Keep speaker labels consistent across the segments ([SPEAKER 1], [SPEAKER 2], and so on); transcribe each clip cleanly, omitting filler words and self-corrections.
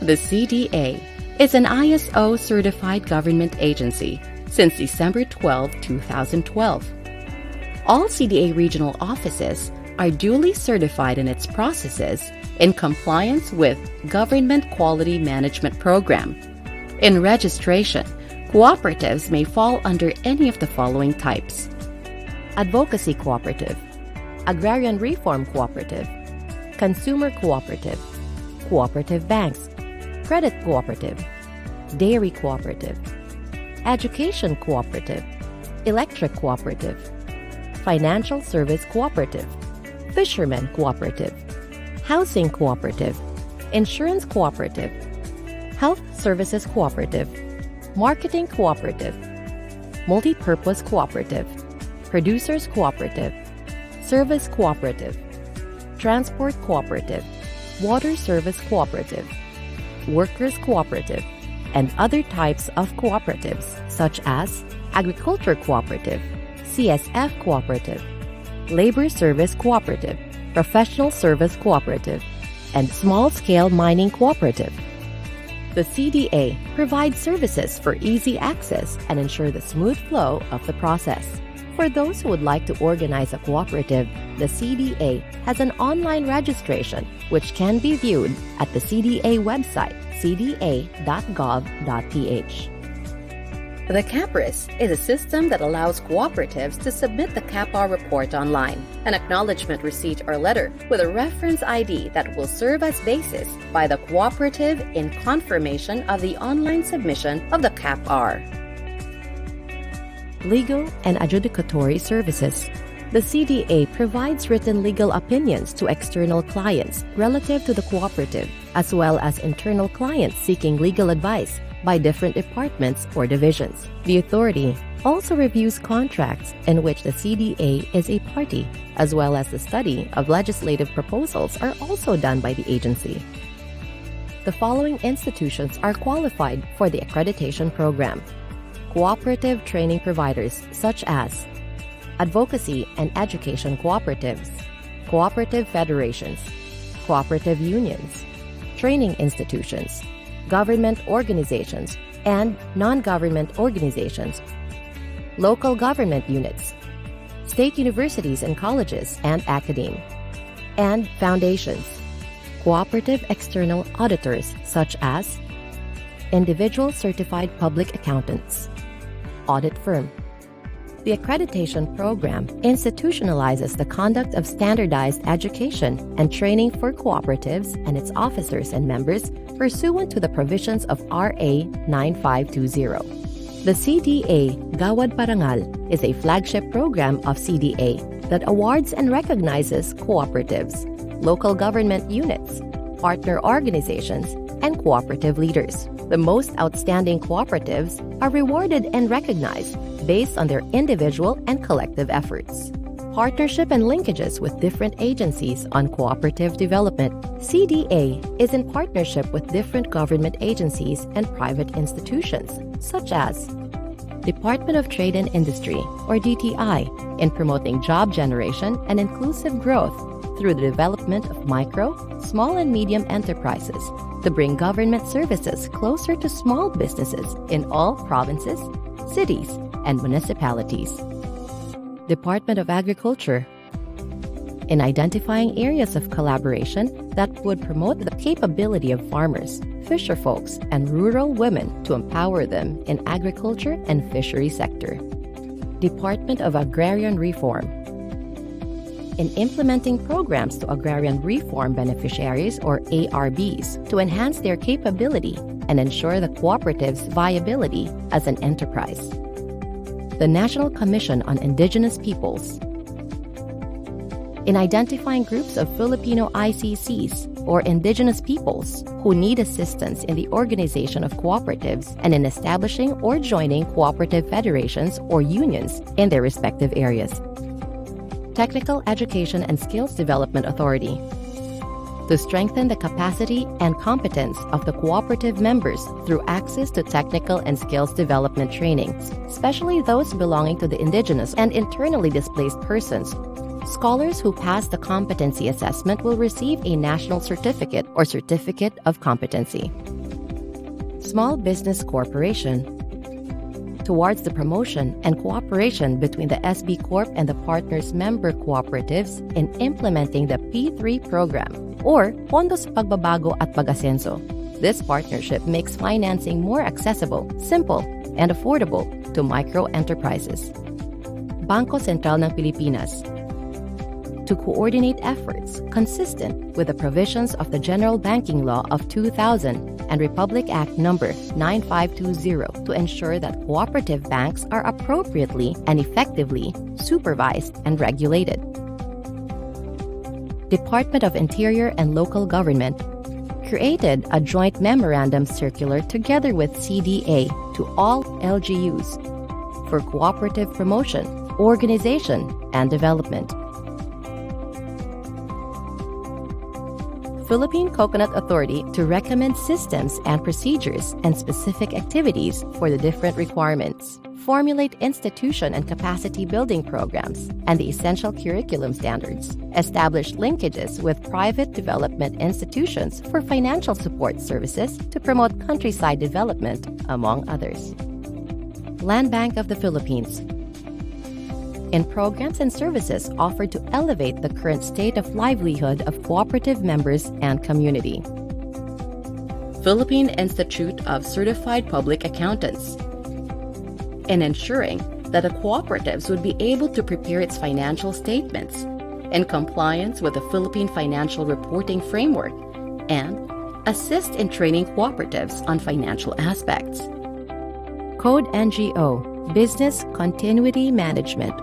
[SPEAKER 1] The CDA is an ISO-certified government agency since December 12, 2012. All CDA regional offices are duly certified in its processes in compliance with Government Quality Management Program. In registration, cooperatives may fall under any of the following types: Advocacy Cooperative, Agrarian Reform Cooperative, Consumer Cooperative, Cooperative Banks, Credit Cooperative, Dairy Cooperative, Education Cooperative, Electric Cooperative, Financial Service Cooperative, Fishermen Cooperative, Housing Cooperative, Insurance Cooperative, Health Services Cooperative, Marketing Cooperative, Multipurpose Cooperative, Producers Cooperative, Service Cooperative, Transport Cooperative, Water Service Cooperative, Workers Cooperative, and other types of cooperatives such as Agriculture Cooperative, CSF Cooperative, Labor Service Cooperative, Professional Service Cooperative, and Small-Scale Mining Cooperative. The CDA provides services for easy access and ensure the smooth flow of the process. For those who would like to organize a cooperative, the CDA has an online registration which can be viewed at the CDA website, cda.gov.ph. The CAPRIS is a system that allows cooperatives to submit the CAPR report online, an acknowledgement receipt or letter with a reference ID that will serve as basis by the cooperative in confirmation of the online submission of the CAPR. Legal and adjudicatory services. The CDA provides written legal opinions to external clients relative to the cooperative, as well as internal clients seeking legal advice by different departments or divisions. The authority also reviews contracts in which the CDA is a party, as well as the study of legislative proposals are also done by the agency. The following institutions are qualified for the accreditation program: cooperative training providers such as advocacy and education cooperatives, cooperative federations, cooperative unions, training institutions, government organizations, and non-government organizations, local government units, state universities and colleges and academe, and foundations, cooperative external auditors such as individual certified public accountants, audit firm. The accreditation program institutionalizes the conduct of standardized education and training for cooperatives and its officers and members pursuant to the provisions of RA 9520. The CDA Gawad Parangal is a flagship program of CDA that awards and recognizes cooperatives, local government units, partner organizations, and cooperative leaders. The most outstanding cooperatives are rewarded and recognized based on their individual and collective efforts. Partnership and linkages with different agencies on cooperative development. CDA is in partnership with different government agencies and private institutions, such as Department of Trade and Industry, or DTI, in promoting job generation and inclusive growth through the development of micro, small and medium enterprises to bring government services closer to small businesses in all provinces, cities, and municipalities. Department of Agriculture, in identifying areas of collaboration that would promote the capability of farmers, fisherfolks, and rural women to empower them in agriculture and fishery sector. Department of Agrarian Reform, in implementing programs to agrarian reform beneficiaries, or ARBs, to enhance their capability and ensure the cooperative's viability as an enterprise. The National Commission on Indigenous Peoples, in identifying groups of Filipino ICCs, or indigenous peoples, who need assistance in the organization of cooperatives and in establishing or joining cooperative federations or unions in their respective areas. Technical Education and Skills Development Authority, to strengthen the capacity and competence of the cooperative members through access to technical and skills development trainings, especially those belonging to the indigenous and internally displaced persons. Scholars who pass the competency assessment will receive a national certificate or certificate of competency. Small Business Corporation, towards the promotion and cooperation between the SB Corp and the partners member cooperatives in implementing the P3 program, or Pondo sa Pagbabago at Pag-asenso. This partnership makes financing more accessible, simple, and affordable to micro-enterprises. Bangko Sentral ng Pilipinas, to coordinate efforts consistent with the provisions of the General Banking Law of 2000 and Republic Act No. 9520 to ensure that cooperative banks are appropriately and effectively supervised and regulated. Department of Interior and Local Government created a joint memorandum circular together with CDA to all LGUs for cooperative promotion, organization, and development. Philippine Coconut Authority to recommend systems and procedures and specific activities for the different requirements, formulate institution and capacity building programs and the essential curriculum standards, establish linkages with private development institutions for financial support services to promote countryside development, among others. Land Bank of the Philippines, in programs and services offered to elevate the current state of livelihood of cooperative members and community. Philippine Institute of Certified Public Accountants, in ensuring that the cooperatives would be able to prepare its financial statements in compliance with the Philippine Financial Reporting Framework and assist in training cooperatives on financial aspects. Code NGO, Business Continuity Management,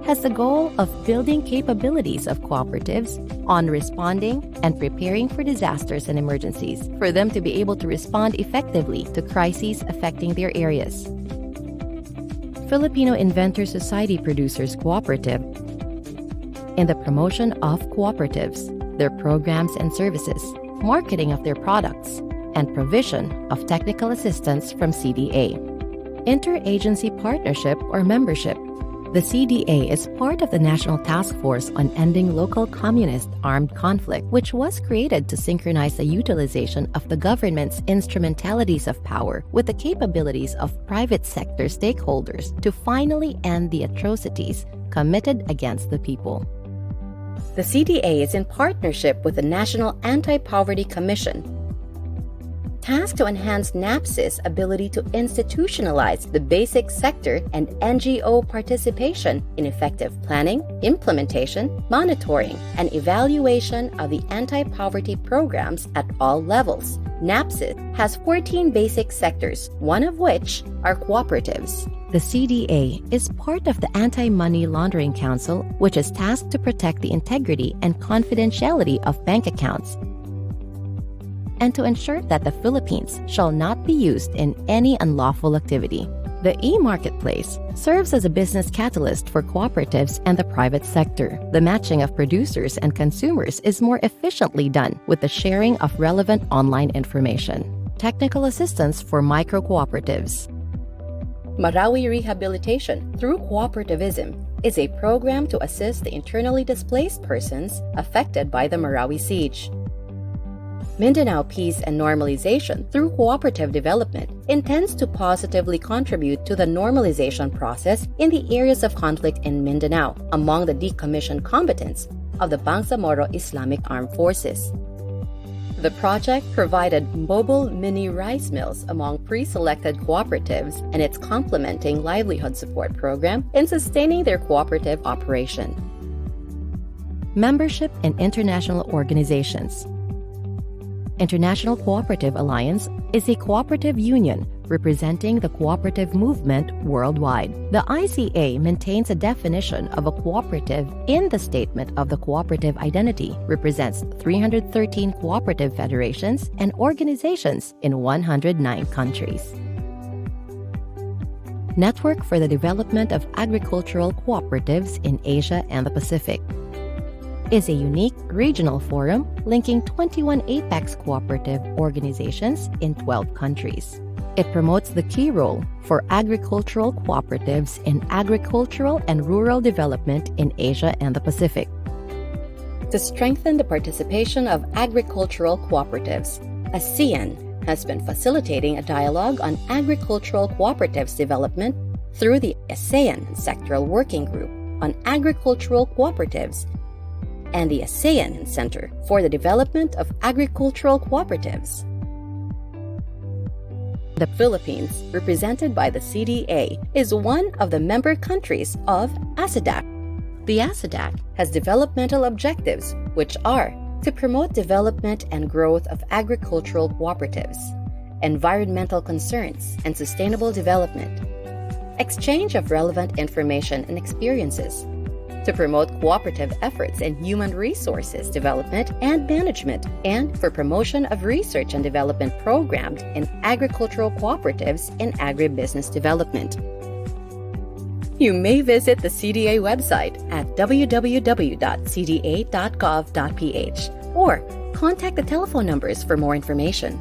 [SPEAKER 1] has the goal of building capabilities of cooperatives on responding and preparing for disasters and emergencies, for them to be able to respond effectively to crises affecting their areas. Filipino Inventor Society Producers Cooperative, in the promotion of cooperatives, their programs and services, marketing of their products, and provision of technical assistance from CDA. Interagency partnership or membership. The CDA is part of the National Task Force on Ending Local Communist Armed Conflict, which was created to synchronize the utilization of the government's instrumentalities of power with the capabilities of private sector stakeholders to finally end the atrocities committed against the people. The CDA is in partnership with the National Anti-Poverty Commission, tasked to enhance NAPS's ability to institutionalize the basic sector and NGO participation in effective planning, implementation, monitoring, and evaluation of the anti-poverty programs at all levels. NAPS has 14 basic sectors, one of which are cooperatives. The CDA is part of the Anti-Money Laundering Council, which is tasked to protect the integrity and confidentiality of bank accounts and to ensure that the Philippines shall not be used in any unlawful activity. The e-marketplace serves as a business catalyst for cooperatives and the private sector. The matching of producers and consumers is more efficiently done with the sharing of relevant online information. Technical assistance for micro-cooperatives. Marawi Rehabilitation through Cooperativism is a program to assist the internally displaced persons affected by the Marawi siege. Mindanao Peace and Normalization through Cooperative Development intends to positively contribute to the normalization process in the areas of conflict in Mindanao among the decommissioned combatants of the Bangsamoro Islamic Armed Forces. The project provided mobile mini rice mills among pre-selected cooperatives and its complementing livelihood support program in sustaining their cooperative operation. Membership in international organizations. International Cooperative Alliance is a cooperative union representing the cooperative movement worldwide. The ICA maintains a definition of a cooperative in the Statement of the Cooperative Identity, represents 313 cooperative federations and organizations in 109 countries. Network for the Development of Agricultural Cooperatives in Asia and the Pacific is a unique regional forum linking 21 apex cooperative organizations in 12 countries. It promotes the key role for agricultural cooperatives in agricultural and rural development in Asia and the Pacific. To strengthen the participation of agricultural cooperatives, ASEAN
[SPEAKER 2] has been facilitating a dialogue on agricultural cooperatives development through the ASEAN Sectoral Working Group on Agricultural Cooperatives and the ASEAN Center for the Development of Agricultural Cooperatives. The Philippines, represented by the CDA, is one of the member countries of ASEDAC. The ASEDAC has developmental objectives, which are to promote development and growth of agricultural cooperatives, environmental concerns and sustainable development, exchange of relevant information and experiences, to promote cooperative efforts in human resources development and management, and for promotion of research and development programs in agricultural cooperatives in agribusiness development. You may visit the CDA website at www.cda.gov.ph or contact the telephone numbers for more information.